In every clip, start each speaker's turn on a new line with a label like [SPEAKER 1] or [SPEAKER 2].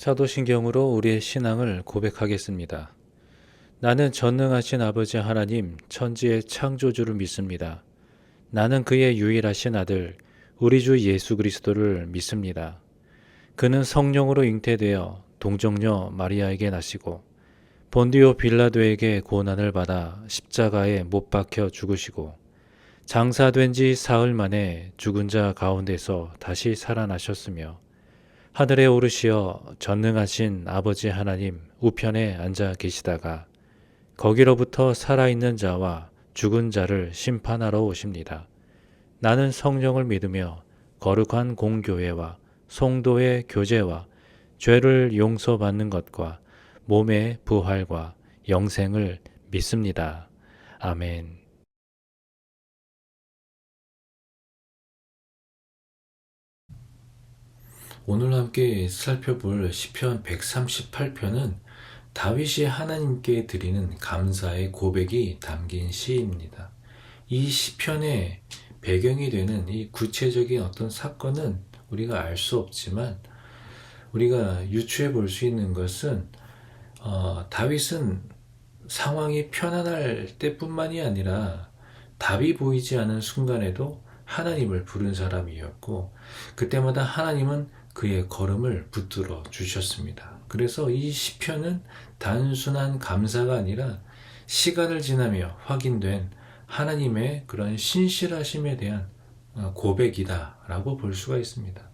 [SPEAKER 1] 사도신경으로 우리의 신앙을 고백하겠습니다. 나는 전능하신 아버지 하나님 천지의 창조주를 믿습니다. 나는 그의 유일하신 아들 우리 주 예수 그리스도를 믿습니다. 그는 성령으로 잉태되어 동정녀 마리아에게 나시고 본디오 빌라도에게 고난을 받아 십자가에 못 박혀 죽으시고 장사된 지 사흘 만에 죽은 자 가운데서 다시 살아나셨으며 하늘에 오르시어 전능하신 아버지 하나님 우편에 앉아 계시다가 거기로부터 살아있는 자와 죽은 자를 심판하러 오십니다. 나는 성령을 믿으며 거룩한 공교회와 성도의 교제와 죄를 용서받는 것과 몸의 부활과 영생을 믿습니다. 아멘. 오늘 함께 살펴볼 시편 138편은 다윗이 하나님께 드리는 감사의 고백이 담긴 시입니다. 이 시편의 배경이 되는 이 구체적인 어떤 사건은 우리가 알 수 없지만 우리가 유추해 볼 수 있는 것은 다윗은 상황이 편안할 때뿐만이 아니라 답이 보이지 않은 순간에도 하나님을 부른 사람이었고 그때마다 하나님은 그의 걸음을 붙들어 주셨습니다. 그래서 이 시편은 단순한 감사가 아니라 시간을 지나며 확인된 하나님의 그런 신실하심에 대한 고백이다라고 볼 수가 있습니다.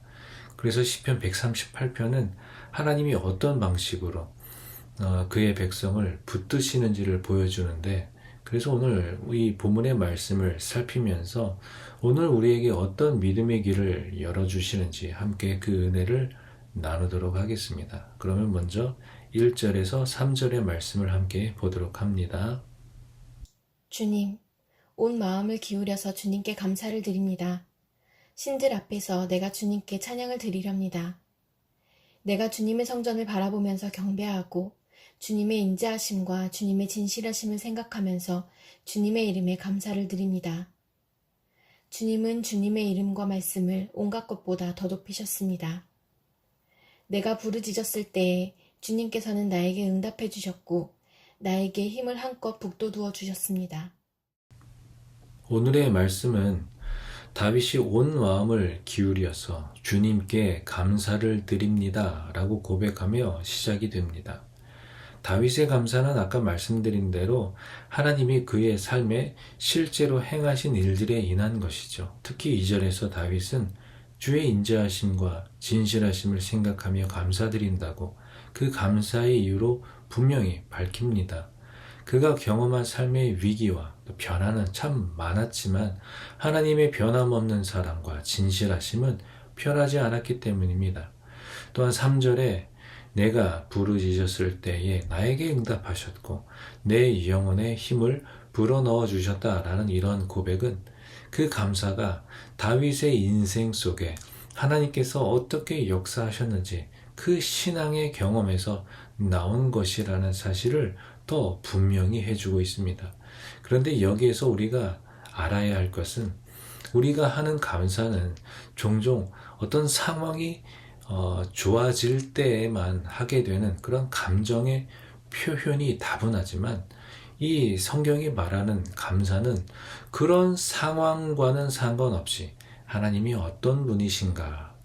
[SPEAKER 1] 그래서 시편 138편은 하나님이 어떤 방식으로 그의 백성을 붙드시는지를 보여주는데 그래서 오늘 이 본문의 말씀을 살피면서 오늘 우리에게 어떤 믿음의 길을 열어주시는지 함께 그 은혜를 나누도록 하겠습니다. 그러면 먼저 1절에서 3절의 말씀을 함께 보도록 합니다.
[SPEAKER 2] 주님, 온 마음을 기울여서 주님께 감사를 드립니다. 신들 앞에서 내가 주님께 찬양을 드리렵니다. 내가 주님의 성전을 바라보면서 경배하고 주님의 인자하심과 주님의 진실하심을 생각하면서 주님의 이름에 감사를 드립니다. 주님은 주님의 이름과 말씀을 온갖 것보다 더 높이셨습니다. 내가 부르짖었을 때에 주님께서는 나에게 응답해 주셨고 나에게 힘을 한껏 북돋우어 주셨습니다.
[SPEAKER 1] 오늘의 말씀은 다윗이 온 마음을 기울여서 주님께 감사를 드립니다 라고 고백하며 시작이 됩니다. 다윗의 감사는 아까 말씀드린 대로 하나님이 그의 삶에 실제로 행하신 일들에 인한 것이죠. 특히 2절에서 다윗은 주의 인자하심과 진실하심을 생각하며 감사드린다고 그 감사의 이유로 분명히 밝힙니다. 그가 경험한 삶의 위기와 변화는 참 많았지만 하나님의 변함없는 사랑과 진실하심은 변하지 않았기 때문입니다. 또한 3절에 내가 부르짖었을 때에 나에게 응답하셨고 내 영혼에 힘을 불어넣어 주셨다라는 이런 고백은 그 감사가 다윗의 인생 속에 하나님께서 어떻게 역사하셨는지 그 신앙의 경험에서 나온 것이라는 사실을 더 분명히 해주고 있습니다. 그런데 여기에서 우리가 알아야 할 것은 우리가 하는 감사는 종종 어떤 상황이 좋아질 때에만 하게 되는 그런 감정의 표현이 다분하지만 이 성경이 말하는 감사는 그런 상황과는 상관없이 하나님이 어떤 분이신가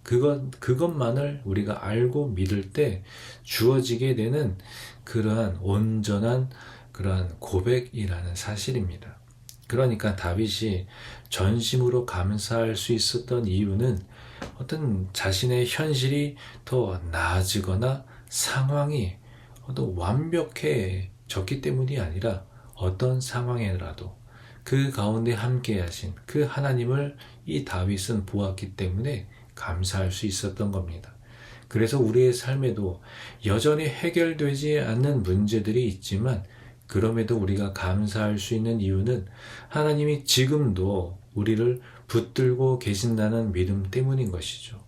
[SPEAKER 1] 그것만을 우리가 알고 믿을 때 주어지게 되는 그러한 온전한 그러한 고백이라는 사실입니다. 그러니까 다윗이 전심으로 감사할 수 있었던 이유는 어떤 자신의 현실이 더 나아지거나 상황이 더 완벽해졌기 때문이 아니라 어떤 상황에라도 그 가운데 함께 하신 그 하나님을 이 다윗은 보았기 때문에 감사할 수 있었던 겁니다. 그래서 우리의 삶에도 여전히 해결되지 않는 문제들이 있지만 그럼에도 우리가 감사할 수 있는 이유는 하나님이 지금도 우리를 붙들고 계신다는 믿음 때문인 것이죠.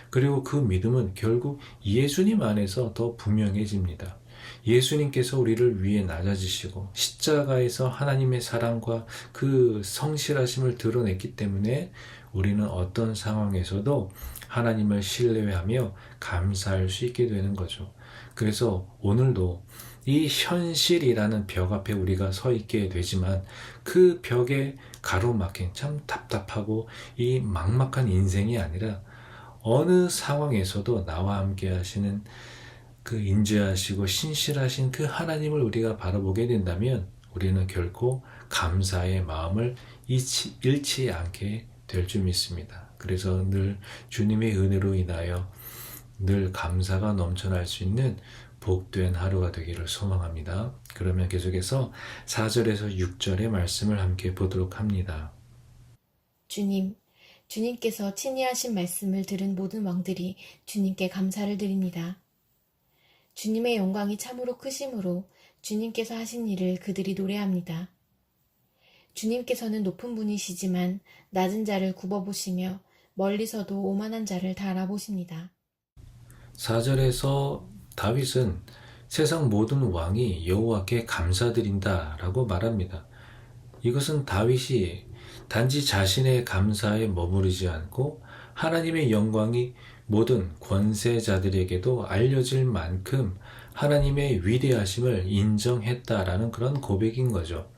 [SPEAKER 1] 그리고 그 믿음은 결국 예수님 안에서 더 분명해집니다. 예수님께서 우리를 위해 낮아지시고 십자가에서 하나님의 사랑과 그 성실하심을 드러냈기 때문에 우리는 어떤 상황에서도 하나님을 신뢰하며 감사할 수 있게 되는 거죠. 그래서 오늘도 이 현실이라는 벽 앞에 우리가 서 있게 되지만 그 벽에 가로막힌 참 답답하고 이 막막한 인생이 아니라 어느 상황에서도 나와 함께 하시는 그 인자하시고 신실하신 그 하나님을 우리가 바라보게 된다면 우리는 결코 감사의 마음을 잃지 않게 될 줄 믿습니다. 그래서 늘 주님의 은혜로 인하여 늘 감사가 넘쳐날 수 있는 복된 하루가 되기를 소망합니다. 그러면 계속해서 4절에서 6절의 말씀을 함께 보도록 합니다.
[SPEAKER 2] 주님, 주님께서 친히 하신 말씀을 들은 모든 왕들이 주님께 감사를 드립니다. 주님의 영광이 참으로 크심으로 주님께서 하신 일을 그들이 노래합니다. 주님께서는 높은 분이시지만 낮은 자를 굽어보시며 멀리서도 오만한 자를 다 알아보십니다.
[SPEAKER 1] 4절에서 다윗은 세상 모든 왕이 여호와께 감사드린다라고 말합니다. 이것은 다윗이 단지 자신의 감사에 머무르지 않고 하나님의 영광이 모든 권세자들에게도 알려질 만큼 하나님의 위대하심을 인정했다라는 그런 고백인 거죠.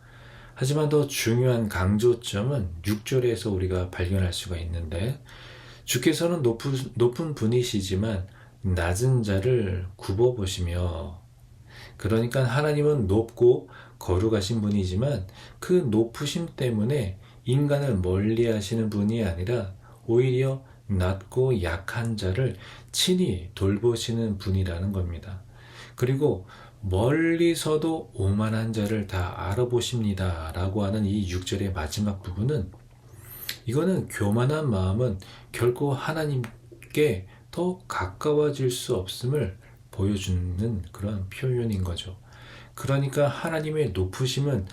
[SPEAKER 1] 하지만 더 중요한 강조점은 6절에서 우리가 발견할 수가 있는데 주께서는 높은 분이시지만 낮은 자를 굽어보시며 그러니까 하나님은 높고 거룩하신 분이지만 그 높으심 때문에 인간을 멀리 하시는 분이 아니라 오히려 낮고 약한 자를 친히 돌보시는 분이라는 겁니다. 그리고 멀리서도 오만한 자를 다 알아보십니다 라고 하는 이 6절의 마지막 부분은 이거는 교만한 마음은 결코 하나님께 더 가까워질 수 없음을 보여주는 그런 표현인 거죠. 그러니까 하나님의 높으심은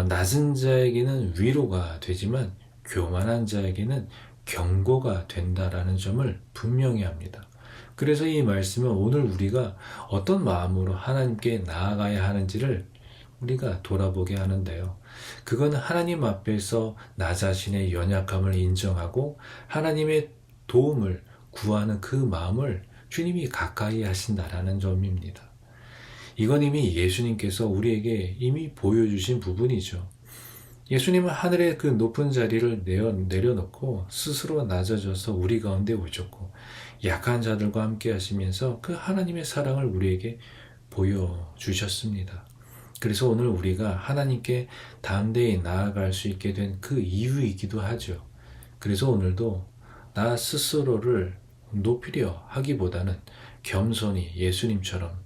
[SPEAKER 1] 낮은 자에게는 위로가 되지만 교만한 자에게는 경고가 된다라는 점을 분명히 합니다. 그래서 이 말씀은 오늘 우리가 어떤 마음으로 하나님께 나아가야 하는지를 우리가 돌아보게 하는데요. 그건 하나님 앞에서 나 자신의 연약함을 인정하고 하나님의 도움을 구하는 그 마음을 주님이 가까이 하신다라는 점입니다. 이건 이미 예수님께서 우리에게 이미 보여주신 부분이죠. 예수님은 하늘의 그 높은 자리를 내려놓고 스스로 낮아져서 우리 가운데 오셨고 약한 자들과 함께 하시면서 그 하나님의 사랑을 우리에게 보여주셨습니다. 그래서 오늘 우리가 하나님께 담대히 나아갈 수 있게 된 그 이유이기도 하죠. 그래서 오늘도 나 스스로를 높이려 하기보다는 겸손히 예수님처럼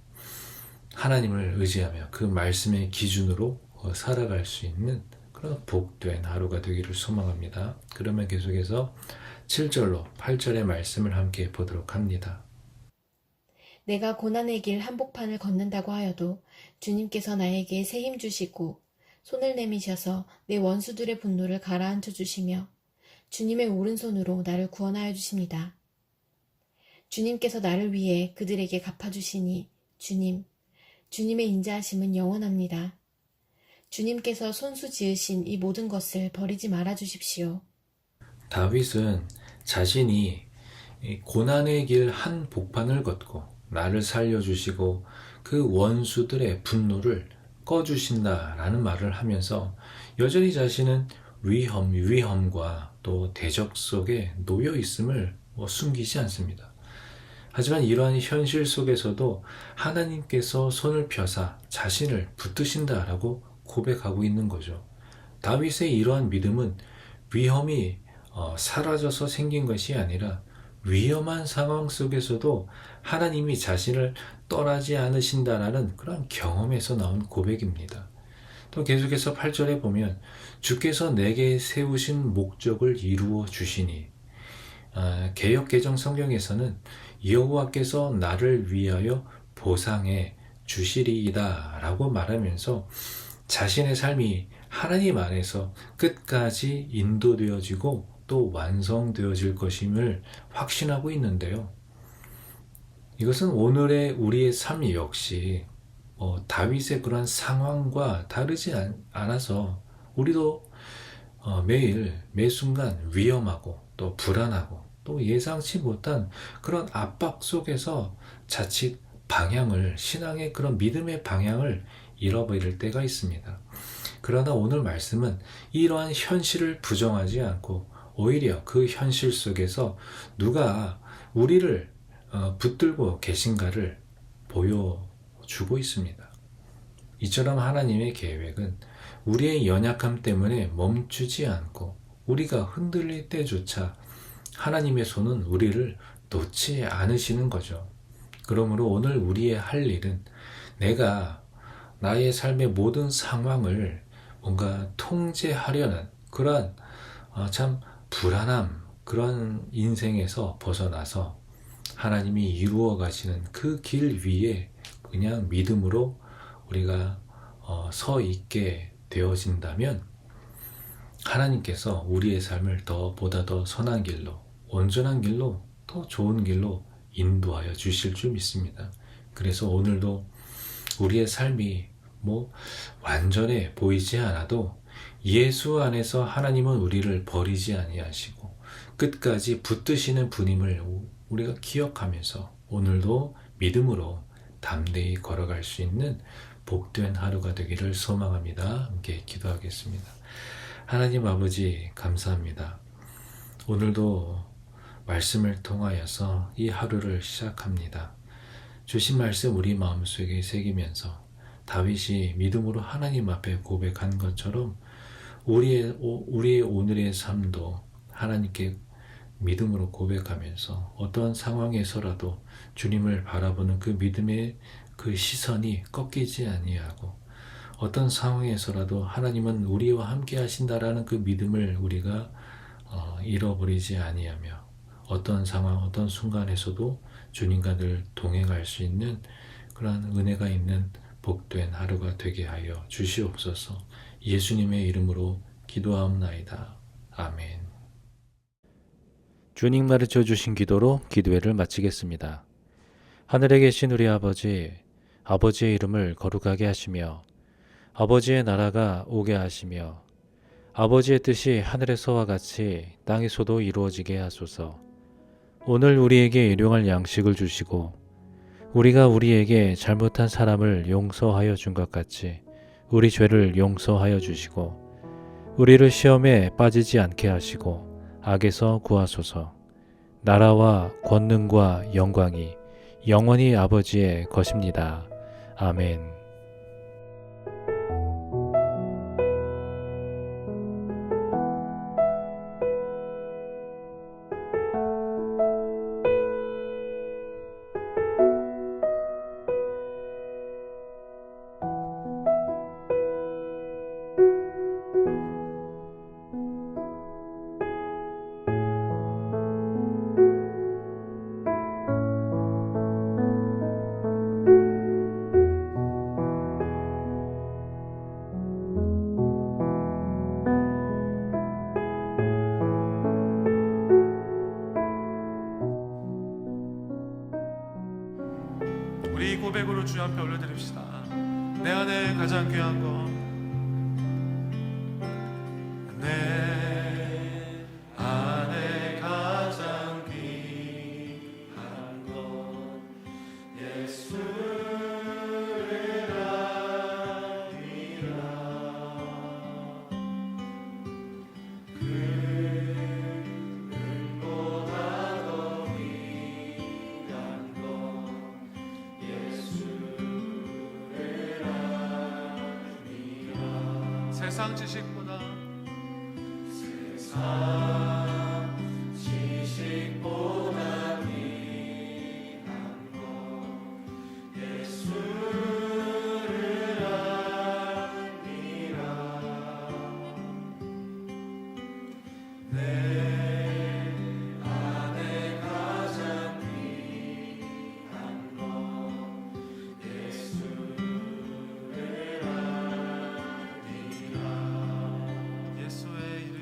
[SPEAKER 1] 하나님을 의지하며 그 말씀의 기준으로 살아갈 수 있는 그런 복된 하루가 되기를 소망합니다. 그러면 계속해서 7절로 8절의 말씀을 함께 보도록 합니다.
[SPEAKER 2] 내가 고난의 길 한복판을 걷는다고 하여도 주님께서 나에게 새 힘 주시고 손을 내미셔서 내 원수들의 분노를 가라앉혀 주시며 주님의 오른손으로 나를 구원하여 주십니다. 주님께서 나를 위해 그들에게 갚아주시니 주님의 인자하심은 영원합니다. 주님께서 손수 지으신 이 모든 것을 버리지 말아 주십시오.
[SPEAKER 1] 다윗은 자신이 고난의 길 한복판을 걷고 나를 살려주시고 그 원수들의 분노를 꺼주신다라는 말을 하면서 여전히 자신은 위험과 또 대적 속에 놓여 있음을 숨기지 않습니다. 하지만 이러한 현실 속에서도 하나님께서 손을 펴사 자신을 붙드신다라고 고백하고 있는 거죠. 다윗의 이러한 믿음은 위험이 사라져서 생긴 것이 아니라 위험한 상황 속에서도 하나님이 자신을 떠나지 않으신다라는 그런 경험에서 나온 고백입니다. 또 계속해서 8절에 보면 주께서 내게 세우신 목적을 이루어 주시니 개역 개정 성경에서는 여호와께서 나를 위하여 보상해 주시리이다 라고 말하면서 자신의 삶이 하나님 안에서 끝까지 인도되어지고 또 완성되어질 것임을 확신하고 있는데요. 이것은 오늘의 우리의 삶 역시 다윗의 그런 상황과 다르지 않아서 우리도 매일 매 순간 위험하고 또 불안하고 또 예상치 못한 그런 압박 속에서 자칫 신앙의 그런 믿음의 방향을 잃어버릴 때가 있습니다. 그러나 오늘 말씀은 이러한 현실을 부정하지 않고 오히려 그 현실 속에서 누가 우리를 붙들고 계신가를 보여주고 있습니다. 이처럼 하나님의 계획은 우리의 연약함 때문에 멈추지 않고 우리가 흔들릴 때조차 하나님의 손은 우리를 놓지 않으시는 거죠. 그러므로 오늘 우리의 할 일은 내가 나의 삶의 모든 상황을 뭔가 통제하려는 그런 참 불안함, 그런 인생에서 벗어나서 하나님이 이루어 가시는 그 길 위에 그냥 믿음으로 우리가 서 있게 되어진다면 하나님께서 우리의 삶을 보다 더 선한 길로, 온전한 길로, 더 좋은 길로 인도하여 주실 줄 믿습니다. 그래서 오늘도 우리의 삶이 완전해 보이지 않아도 예수 안에서 하나님은 우리를 버리지 아니하시고 끝까지 붙드시는 분임을 우리가 기억하면서 오늘도 믿음으로 담대히 걸어갈 수 있는 복된 하루가 되기를 소망합니다. 함께 기도하겠습니다. 하나님 아버지 감사합니다. 오늘도 말씀을 통하여서 이 하루를 시작합니다. 주신 말씀 우리 마음속에 새기면서 다윗이 믿음으로 하나님 앞에 고백한 것처럼 우리의 오늘의 삶도 하나님께 믿음으로 고백하면서 어떤 상황에서라도 주님을 바라보는 그 믿음의 그 시선이 꺾이지 아니하고 어떤 상황에서라도 하나님은 우리와 함께 하신다라는 그 믿음을 우리가 잃어버리지 아니하며 어떤 상황, 어떤 순간에서도 주님과 늘 동행할 수 있는 그런 은혜가 있는 복된 하루가 되게 하여 주시옵소서. 예수님의 이름으로 기도하옵나이다. 아멘.
[SPEAKER 3] 주님 가르쳐 주신 기도로 기도회를 마치겠습니다. 하늘에 계신 우리 아버지, 아버지의 이름을 거룩하게 하시며 아버지의 나라가 오게 하시며 아버지의 뜻이 하늘에서와 같이 땅에서도 이루어지게 하소서. 오늘 우리에게 일용할 양식을 주시고 우리가 우리에게 잘못한 사람을 용서하여 준 것 같이 우리 죄를 용서하여 주시고 우리를 시험에 빠지지 않게 하시고 악에서 구하소서. 나라와 권능과 영광이 영원히 아버지의 것입니다. 아멘.
[SPEAKER 4] 우리 고백으로 주 앞에 올려드립시다. 내 안에 가장 귀한 것, 내 안에 가장 귀한 것, 예수를 알리라. 금보다 더 귀한 것, 세상 지식보다 귀한 것 예수를 알리라. 내 안에 가장 귀한 것 예수를 예수의 이름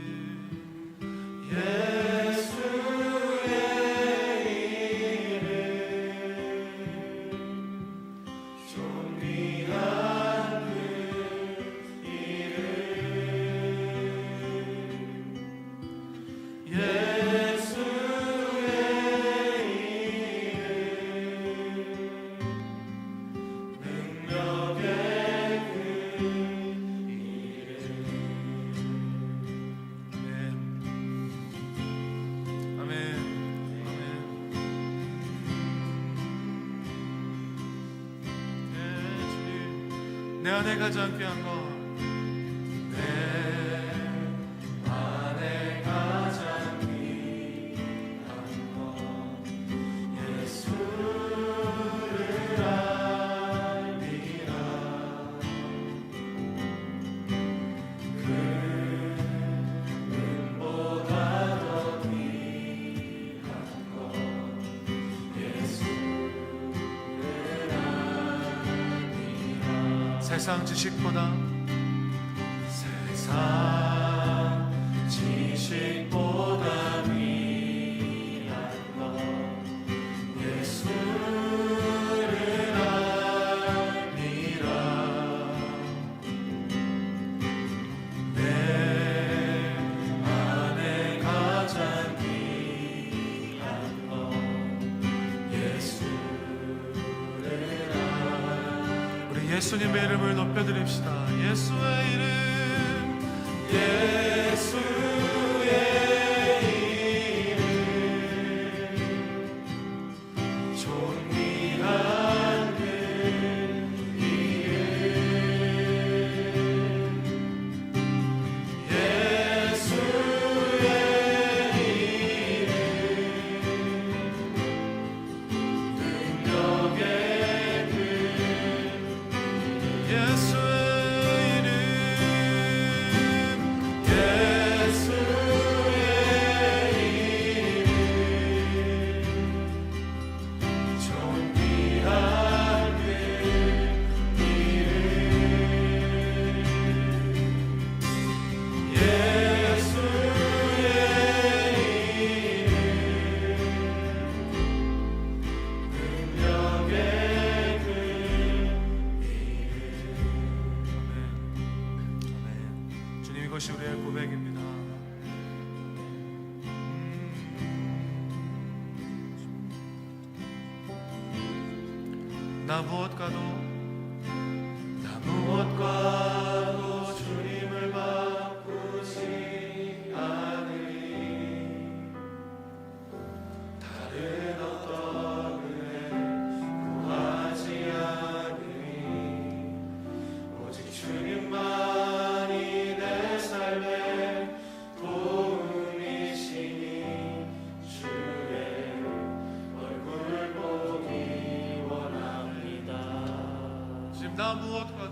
[SPEAKER 4] 내 안에 가장 귀한 것, 내 안에 가장 귀한 것, 예수를 알리라. 금보다 더 귀한 것, 예수를 알리라. 세상 지식보다 귀한 것, 예수를 알리라. 내 안에 가장 귀한 것, 예수를 알리라. 우리 예수님의 이름을 높여드립시다. 예수의 이름, 예수의 이름, 존귀한 그 이름, 예수의 이름, 능력의 그 예수의 이름, 예수의 이름, 존귀한 그 이름, 예수의 이름, 능력의 그 아멘. 주님, 이것이 우리의 고백입니다. 나 무엇과도 주님을 바꾸지 않으리. 다른 어떤 은혜 구하지 않으리. 오직 주님만이 내 삶의 도움이시니 주의 얼굴 보기 원합니다. 지금 나 무엇과도